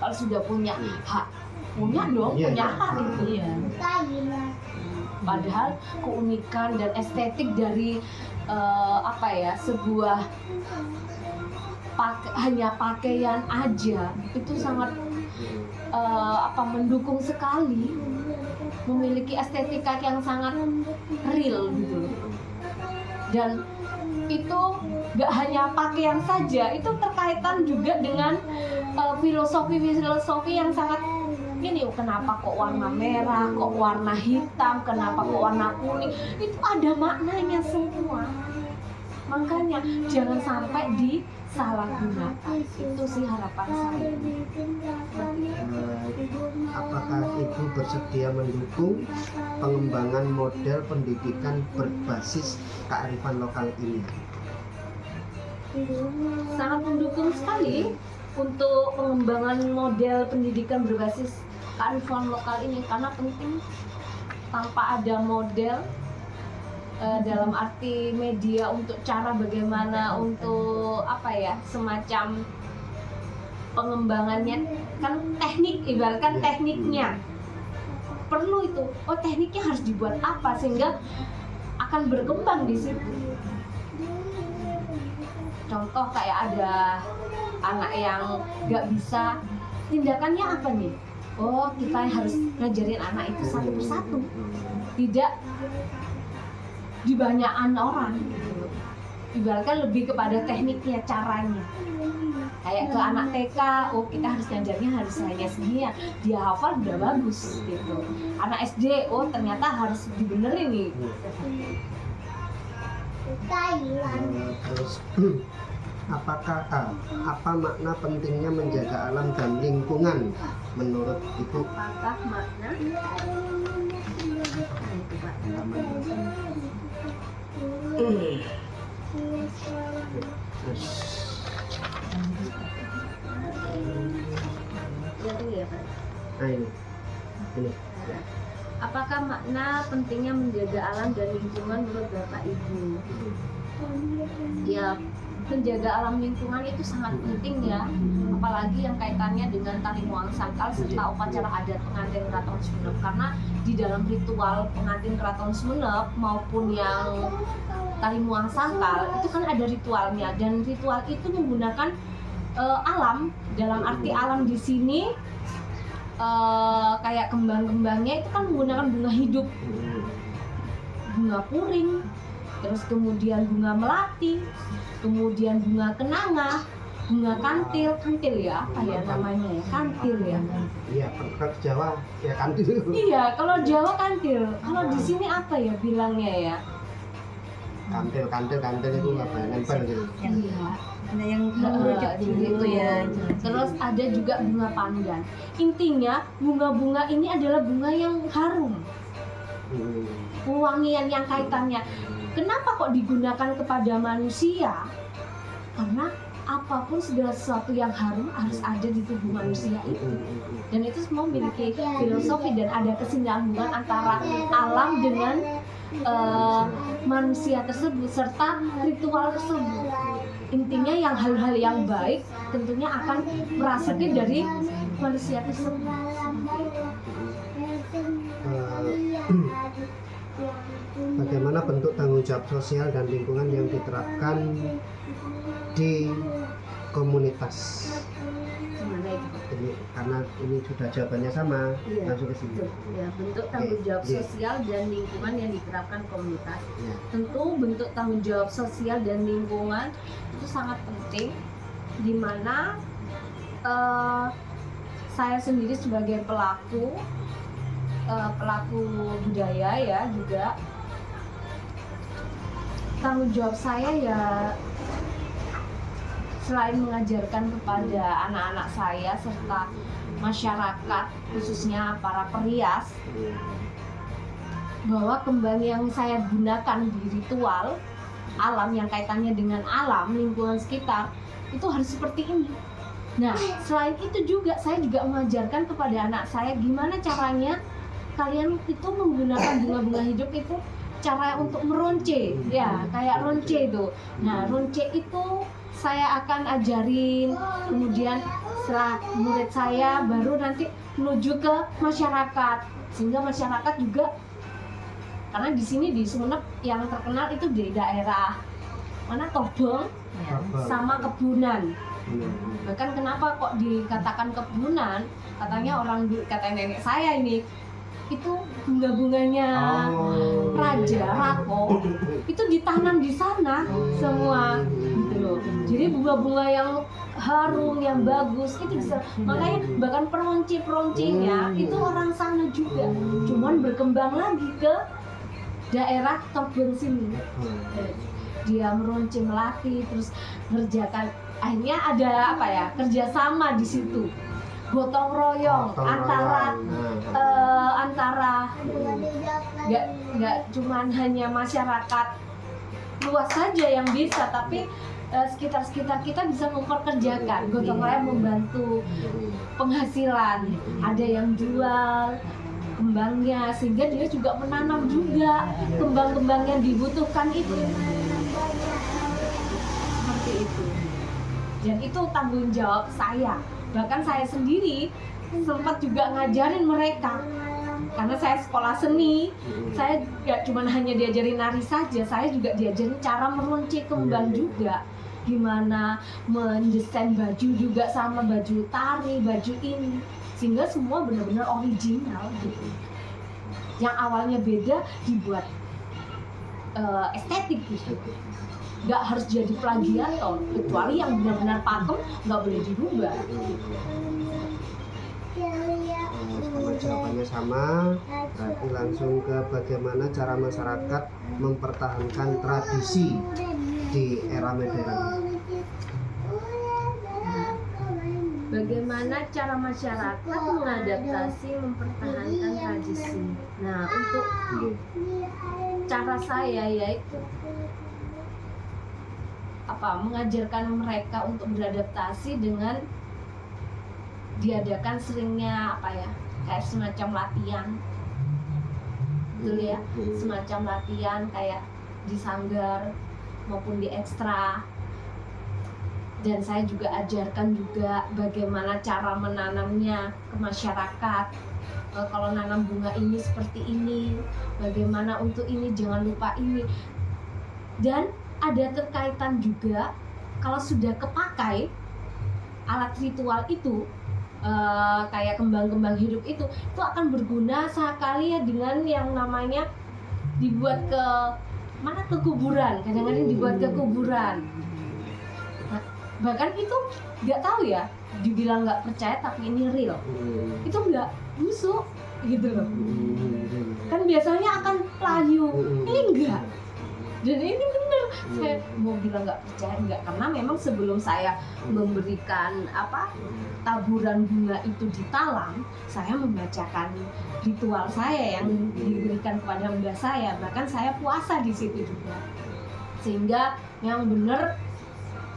Kalau sudah punya hak, punya hak itu. Padahal keunikan dan estetik dari sebuah hanya pakaian aja itu sangat mendukung sekali, memiliki estetika yang sangat real gitu. Dan itu gak hanya pakaian saja, itu terkaitan juga dengan filosofi yang sangat ini. Kenapa kok warna merah, kok warna hitam, kenapa kok warna kuning, itu ada maknanya semua. Makanya jangan sampai disalahgunakan. Itu sih harapan saya. Apakah Ibu bersedia mendukung pengembangan model pendidikan berbasis kearifan lokal ini? sangat mendukung sekali untuk pengembangan model pendidikan berbasis kearifan lokal ini, karena penting. Tanpa ada model dalam arti media untuk cara bagaimana untuk apa ya, semacam pengembangannya, kan teknik, ibaratkan tekniknya perlu itu, oh tekniknya harus dibuat apa sehingga akan berkembang di situ. Contoh kayak ada anak yang nggak bisa, tindakannya apa nih? Oh, kita harus ngajarin anak itu satu persatu, tidak di banyakan orang gitu. Ibaratkan lebih kepada tekniknya, caranya. Kayak ke anak TK, oh kita harus ngajarnya harus hanya segini, dia hafal udah bagus gitu. Anak SD, oh ternyata harus dibenerin nih. Terus apa makna pentingnya menjaga alam dan lingkungan menurut Ibu? Apakah makna? Ya, Pak. Ini. Apakah makna pentingnya menjaga alam dan lingkungan menurut Bapak Ibu? Ya, menjaga alam lingkungan itu sangat penting ya, apalagi yang kaitannya dengan tali muang sangkal serta upacara adat pengantin Keraton Sumenep, karena di dalam ritual pengantin Keraton Sumenep maupun yang tali muang sangkal itu kan ada ritualnya, dan ritual itu menggunakan alam, dalam arti alam di sini kayak kembang-kembangnya itu kan menggunakan bunga hidup, bunga puring, terus kemudian bunga melati, kemudian bunga kenanga, bunga kantil ya, apa ya namanya ya, kantil ya. Iya, kalau Jawa ya kantil. Iya, kalau Jawa kantil. Kalau di sini apa ya bilangnya ya? Kantil itu apa? Nempel gitu. Iya. Ada yang Gitu ya. Terus ada juga bunga pandan. Intinya bunga-bunga ini adalah bunga yang harum, wangian yang kaitannya. Kenapa kok digunakan kepada manusia? Karena apapun segala sesuatu yang harum harus ada di tubuh manusia itu. Dan itu semua memiliki filosofi dan ada kesinambungan antara alam dengan manusia tersebut serta ritual tersebut. Intinya yang hal-hal yang baik tentunya akan merasuk dari manusia tersebut. Bagaimana bentuk tanggung jawab sosial dan lingkungan yang diterapkan di komunitas? Gimana itu? Ini, karena ini sudah jawabannya sama, Iya, langsung ke sini. ya, bentuk tanggung jawab Oke. sosial dan lingkungan yang diterapkan komunitas. Ya. Tentu bentuk tanggung jawab sosial dan lingkungan itu sangat penting, di mana saya sendiri sebagai pelaku budaya ya juga, tanggung jawab saya ya selain mengajarkan kepada anak-anak saya serta masyarakat khususnya para perias bahwa kembang yang saya gunakan di ritual alam yang kaitannya dengan alam lingkungan sekitar itu harus seperti ini. Nah, selain itu juga saya juga mengajarkan kepada anak saya gimana caranya kalian itu menggunakan bunga-bunga hidup itu, cara untuk meronce ya, kayak ronce itu. Nah, ronce itu saya akan ajarin, kemudian setelah murid saya baru nanti menuju ke masyarakat, sehingga masyarakat juga, karena di sini di Sumenep yang terkenal itu di daerah mana, Tobong sama Kebunan. Bahkan kenapa kok dikatakan Kebunan, katanya kata nenek saya ini itu bunga-bunganya Raja Rako itu ditanam di sana semua gitu loh. Jadi bunga-bunga yang harum, yang bagus itu bisa, makanya bahkan peronci-peroncinya itu orang sana juga, cuman berkembang lagi ke daerah Tobong sini. Dia meronci, melatih, terus ngerjakan, akhirnya ada apa ya, kerjasama di situ, gotong royong antara nggak cuman hanya masyarakat luas saja yang bisa, tapi sekitar-sekitar kita bisa memperkerjakan, gotong royong membantu penghasilan, ada yang jual kembangnya sehingga dia juga menanam juga kembang-kembang yang dibutuhkan itu, seperti itu. Dan itu tanggung jawab saya, bahkan saya sendiri sempat juga ngajarin mereka. Karena saya sekolah seni, saya gak cuma hanya diajarin nari saja, saya juga diajarin cara meruncing kembang juga. Gimana mendesain baju juga sama baju tari, baju ini. Sehingga semua benar-benar original gitu. Yang awalnya beda dibuat estetik gitu. Gak harus jadi plagiator, kecuali yang benar-benar pakem gak boleh dirubah. Karena jawabannya sama, berarti langsung ke bagaimana cara masyarakat mempertahankan tradisi di era modern. Bagaimana cara masyarakat mengadaptasi mempertahankan tradisi. Nah, untuk cara saya yaitu mengajarkan mereka untuk beradaptasi dengan diadakan seringnya kayak semacam latihan, betul ya, semacam latihan kayak di sanggar maupun di ekstra. Dan saya juga ajarkan juga bagaimana cara menanamnya ke masyarakat. Kalau nanam bunga ini seperti ini, bagaimana untuk ini, jangan lupa ini. Dan ada terkaitan juga kalau sudah kepakai alat ritual itu, kayak kembang-kembang hidup itu akan berguna sekali ya dengan yang namanya dibuat ke kuburan, kadang-kadang dibuat ke kuburan. Nah, bahkan itu nggak tahu ya, dibilang nggak percaya tapi ini real, itu nggak busuk gitu loh. Kan biasanya akan layu, ini enggak. Dan ini bener, saya mau bilang nggak percaya enggak, karena memang sebelum saya memberikan taburan bunga itu di talam, saya membacakan ritual saya yang diberikan kepada mbak saya, bahkan saya puasa di situ juga, sehingga yang bener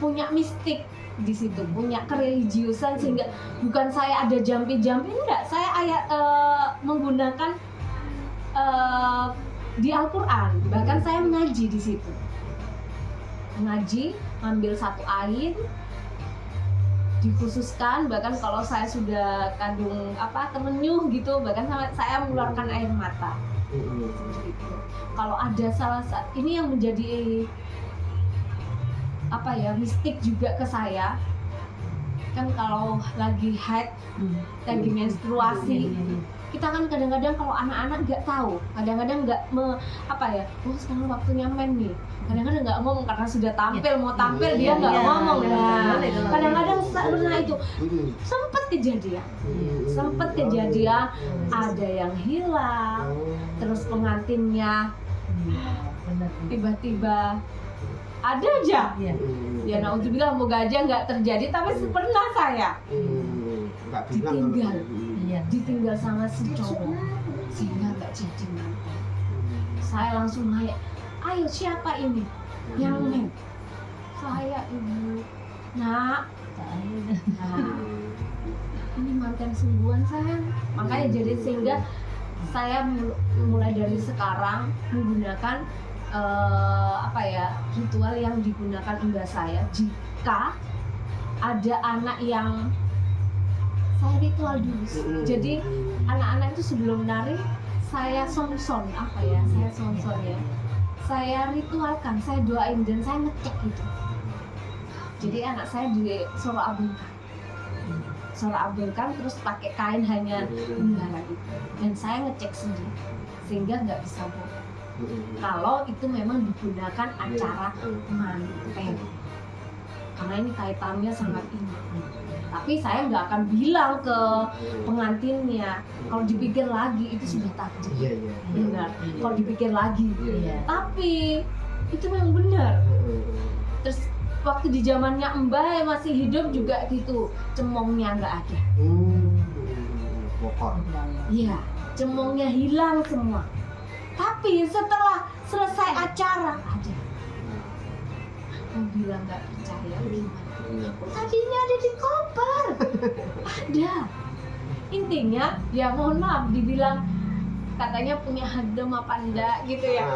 punya mistik di situ, punya kereligiusan, sehingga bukan saya ada jampi-jampi, enggak, saya menggunakan di Al-Quran, bahkan saya mengaji di situ, ambil satu ayat dikhususkan, bahkan kalau saya sudah kandung terenyuh gitu, bahkan saya mengeluarkan air mata. Kalau ada salah satu ini yang menjadi mistik juga ke saya, kan kalau lagi haid, lagi menstruasi, kita kan kadang-kadang kalau anak-anak nggak tahu, kadang-kadang nggak sekarang waktunya men nih, kadang-kadang nggak ngomong karena sudah tampil, mau tampil dia nggak ngomong. Nah, kadang-kadang pernah itu sempat kejadian ada yang hilang, terus pengantinnya tiba-tiba ada aja. Ya naudzubillah, moga aja nggak terjadi, tapi pernah saya ditinggal sama si cowok sehingga nggak jadi nanti. Saya langsung nanya, ayo siapa ini yang men? Saya ibu. Nah, ini mantan sungguhan saya. Makanya jadi sehingga saya mulai dari sekarang menggunakan ritual yang digunakan mbak saya. Jika ada anak yang saya ritual dulu. Jadi anak-anak itu sebelum nari saya sonson ya. Saya ritualkan, saya doain dan saya ngecek gitu. Jadi anak saya Sora abulkan terus pakai kain hanya menggala gitu. Dan saya ngecek sendiri sehingga nggak bisa bohong. Kalau itu memang digunakan acara manten, karena ini kaitannya sangat ini. Tapi saya nggak akan bilang ke pengantinnya. Kalau dipikir lagi itu sudah takdir. Benar. Kalau dipikir lagi. Tapi itu memang benar. Terus waktu di zamannya Mbak yang masih hidup juga gitu, cemongnya nggak ada. Bokor. Iya, cemongnya hilang semua. Tapi setelah selesai acara ada. mau bilang nggak percaya gimana? Iya. Tadinya ada di koper. Ada. Intinya ya mohon maaf dibilang katanya punya hadam apa enggak gitu ya.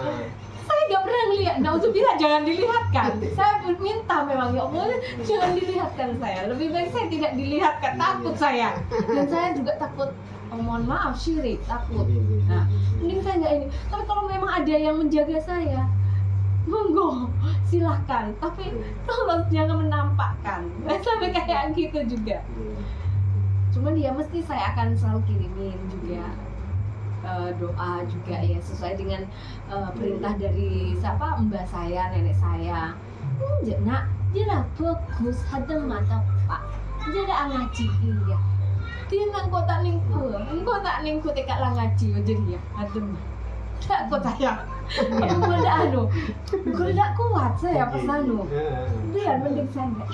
Saya nggak pernah ngeliat, nauzubillah jangan dilihatkan. Saya minta memang ya Allah jangan dilihatkan saya. Lebih baik saya tidak dilihatkan, takut saya. Dan saya juga takut, oh, mohon maaf syirik, takut. Nah, mending saya nggak ini. Tapi kalau memang ada yang menjaga saya, monggo silahkan. Tapi tolong jangan menampakkan. Sampai kayak gitu juga. Cuman dia mesti saya akan selalu kirimin juga. Doa juga ya sesuai dengan perintah dari siapa mbah saya, nenek saya. Nak, dia lah bagus hadam mata pak. Dia ada ngaji iya. Dia nak kau tak ningku tekak lah ngaji jadi ya hadam. Tak kau saya. Aku ada Kalau tak kuat saya pesanu. Biar mending saya enggak.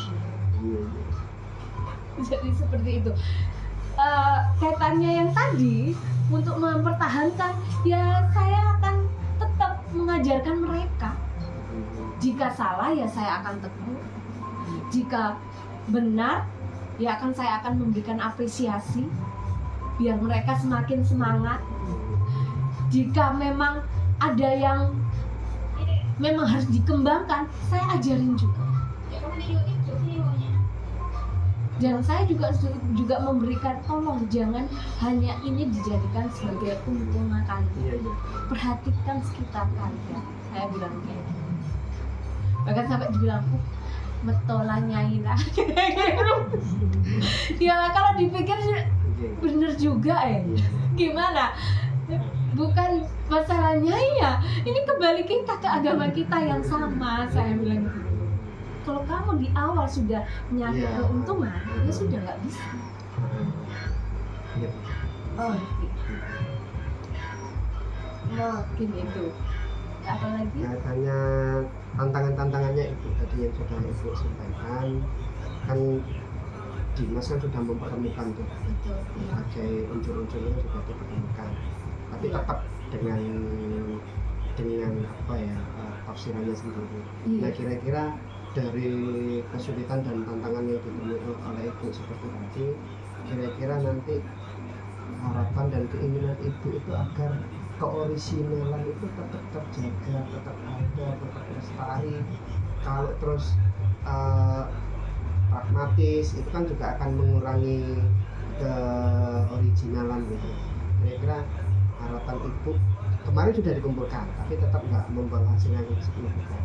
Jadi seperti itu. Kaitannya yang tadi untuk mempertahankan ya saya akan tetap mengajarkan mereka. Jika salah ya saya akan tegur. Jika benar ya saya akan memberikan apresiasi biar mereka semakin semangat. Jika memang ada yang memang harus dikembangkan, saya ajarin juga. Dan saya juga memberikan tolong jangan hanya ini dijadikan sebagai keuntungan kalian. Perhatikan sekitar kalian. Saya bilang kayak gitu. Bahkan sampai dibilang metolanya ina. Ya kalau dipikir bener juga gimana? Bukan masalahnya ya. Ini kembali kita ke agama kita yang sama. Saya bilang gitu. Kalau kamu di awal sudah nyari keuntungan, ya sudah nggak bisa. Oh, mungkin itu. Apalagi? Katanya tantangannya itu tadi yang sudah Ibu sampaikan, kan Dimas kan sudah mempertemukan tuh berbagai unsur-unsurnya sudah ditemukan, tapi tetap dengan apa ya tafsirannya sendiri. Nah kira-kira dari kesulitan dan tantangan yang ditemui oleh Ibu seperti tadi, kira-kira nanti harapan dan keinginan Ibu itu agar keorisinalan itu tetap terjaga, tetap ada, tetap lestari. Kalau terus pragmatis itu kan juga akan mengurangi keoriginalan gitu. Kira-kira harapan Ibu kemarin sudah dikumpulkan, tapi tetap nggak membawa hasil yang signifikan.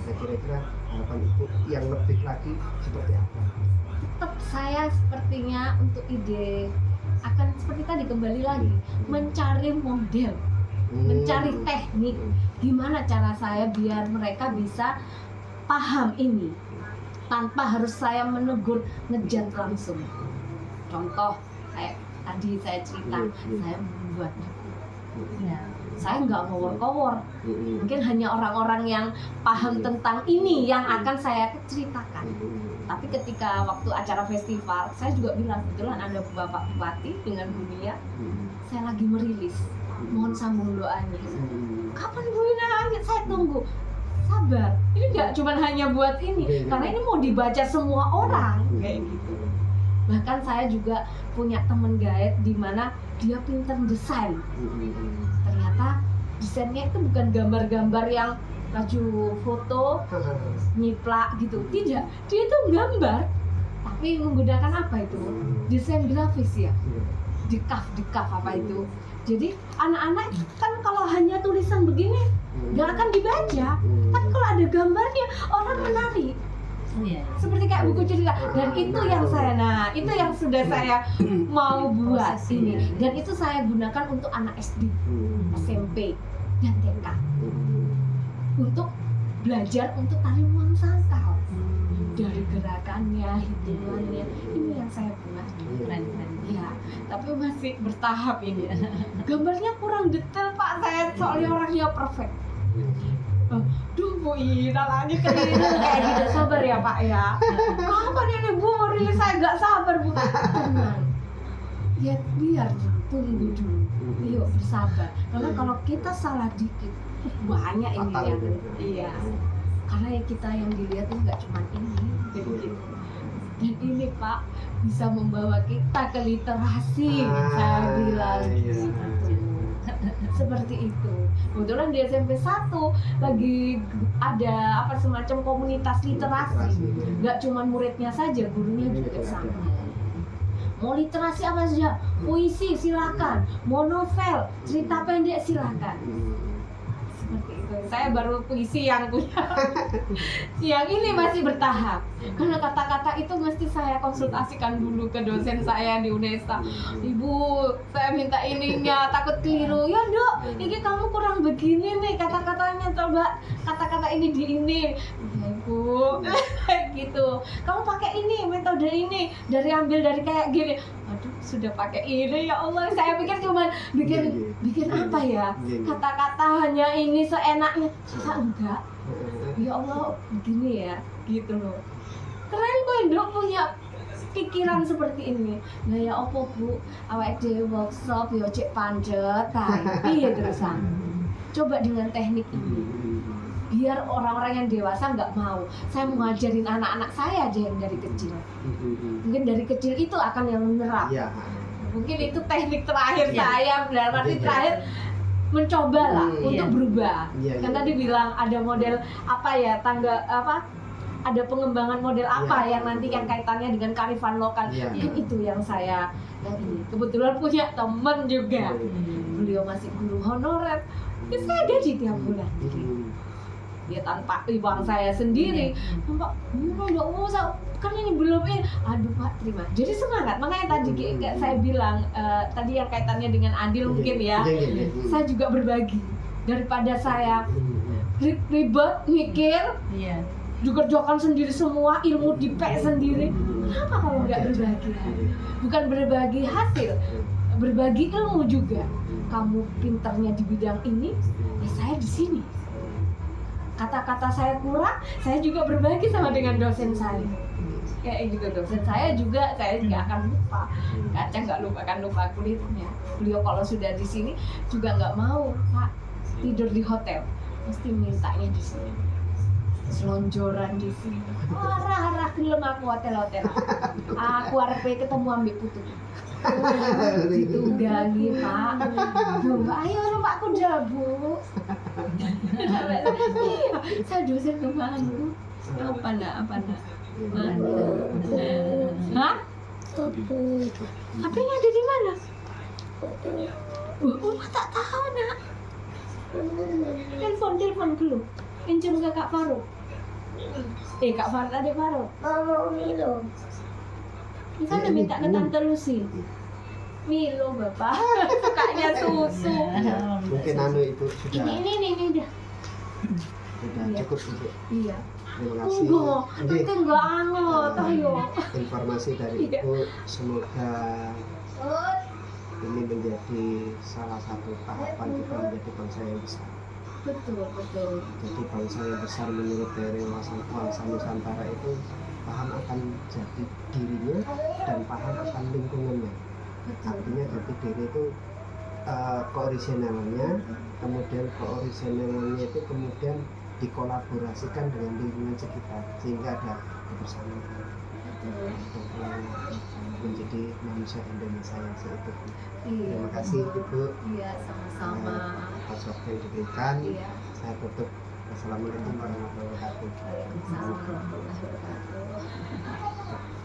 Nah, kira-kira harapan Ibu yang lebih lagi seperti apa? Tetap saya sepertinya untuk ide akan seperti tadi kembali lagi mencari model, mencari teknik gimana cara saya biar mereka bisa paham ini tanpa harus saya menegur ngejat langsung. Contoh kayak tadi saya cerita, saya membuat saya nggak ngowor-ngowor, mungkin hanya orang-orang yang paham tentang ini yang akan saya ceritakan. Tapi ketika waktu acara festival, saya juga bilang kebetulan ada Bapak Bupati dengan Bu Mia, saya lagi merilis, mohon sambung doanya. Kapan Bu Ina? Saya tunggu. Sabar, ini nggak cuma hanya buat ini, karena ini mau dibaca semua orang kayak gitu. Bahkan saya juga punya temen guide di mana dia pintar desain. Ternyata desainnya itu bukan gambar-gambar yang laju foto, nyiplak gitu. Tidak, dia itu gambar, tapi menggunakan apa itu? Desain grafis ya, dekaf apa itu. Jadi anak-anak kan kalau hanya tulisan begini nggak akan dibaca, tapi kalau ada gambarnya orang menarik. Seperti kayak buku cerita, dan itu yang itu yang sudah saya mau buat ini, dan itu saya gunakan untuk anak SD, SMP, dan TK untuk belajar untuk tari uang sangkal dari gerakannya, hitungannya, ini yang saya buat. Keren-keren ya, tapi masih bertahap ini. Gambarnya kurang detail Pak, saya soalnya orangnya perfect. Duh Bu Ina lagi keliru kayak gitu, sabar ya Pak ya. Kapan ini Bu mau rilis, saya nggak sabar Bu. Tenang. Ya biar tunggu dulu. Yuk bersabar. Karena kalau kita salah dikit banyak ini yang iya. karena ya kita yang dilihat itu nggak cuma ini gitu. Dan ini Pak bisa membawa kita ke literasi, saya bilang iya. gitu. Seperti itu. Kebetulan di SMP 1 lagi ada apa semacam komunitas literasi. Nggak cuma muridnya saja, gurunya juga sama. Mau literasi apa saja, puisi silakan, mau novel, cerita pendek silakan. Seperti itu. Saya baru puisi yang punya. Yang ini masih bertahap. Karena kata-kata itu mesti saya konsultasikan dulu ke dosen saya di UNESA. Ibu, saya minta ininya, takut keliru. Ya Dok, ini kamu kurang begini nih kata-katanya, coba kata-kata ini di ini. Ya Ibu, gitu. Kamu pakai ini, metode ini, ambil dari kayak gini. Aduh, sudah pakai ini ya Allah. Saya pikir cuma bikin apa ya? Kata-kata hanya ini seenaknya. Ternyata enggak. Ya Allah, begini ya, gitu loh. Keren kok Dok punya pikiran seperti ini. Nah ya opo Bu, awake dhewe workshop yo cek panjat, tapi ya terusan. Coba dengan teknik ini. Biar orang-orang yang dewasa nggak mau. Saya mau ngajarin anak-anak saya aja yang dari kecil. Mungkin dari kecil itu akan yang menyerap. Ya. Mungkin itu teknik terakhir Ya. saya, dalam arti terakhir mencoba lah untuk berubah. Iya, Kan iya. tadi bilang ada model apa ya, ada pengembangan model apa Iya. yang nanti yang kaitannya dengan kearifan lokal. Iya. Kan itu yang saya ini. Kebetulan punya teman juga. Beliau masih guru honorer. Ya saya gaji tiap bulan. Ya tanpa uang saya sendiri. Pak, nggak usah, kan ini belum ini. Aduh Pak, terima. Jadi semangat. Makanya tadi kayak saya bilang tadi yang kaitannya dengan adil mungkin ya. Saya juga berbagi daripada saya ribet mikir, Iya. dikerjakan sendiri semua, ilmu dipek sendiri. Kenapa kalau nggak berbagi? Bukan berbagi hasil, berbagi ilmu juga. Kamu pinternya di bidang ini, ya saya di sini. Kata-kata saya kurang, saya juga berbagi sama dengan dosen saya. Kayak gitu, dosen saya juga nggak akan lupa. Kacang nggak lupa kulitnya. Beliau kalau sudah di sini juga nggak mau Pak tidur di hotel, mesti mintanya di sini. Selonjoran di sini. Arah gelem aku hotel-hotel. Aku arep ketemu ambek putu. Ditunggangi Pak. Duh, ayo Pak aku jabu. Iya, saya dosen kemana? Apa nak? Hah? HP-nya ada di mana? Oma tak tahu nak. Telepon dulu. Pinjam ke Kak Faro. Kak Faro ada Faro. Mau minum. Kita udah minta ke Tante Lucy. Milo Bapak, sukanya susu. Mungkin itu sudah Ini dah. Iya. cukup untuk Iya. terima kasih. Enggak, Nggih. itu enggak anget, ayo. Informasi dari Iya. Ibu semoga ini menjadi salah satu tahapan kita menjadi bangsa yang besar. Betul. Jadi bangsa yang besar menurut dari bangsa Nusantara itu paham akan jati dirinya dan paham akan lingkungannya. Artinya jati diri itu keorisinalnya, kemudian keorisinalnya itu kemudian dikolaborasikan dengan lingkungan sekitar sehingga ada kebersamaan untuk menjadi manusia Indonesia yang seutuhnya. Iya. Terima kasih Ibu Iya, sama-sama. atas waktu yang diberikan. Iya. Saya tutup. Wassalamualaikum warahmatullahi wabarakatuh. Waalaikumsalam warahmatullahi wabarakatuh.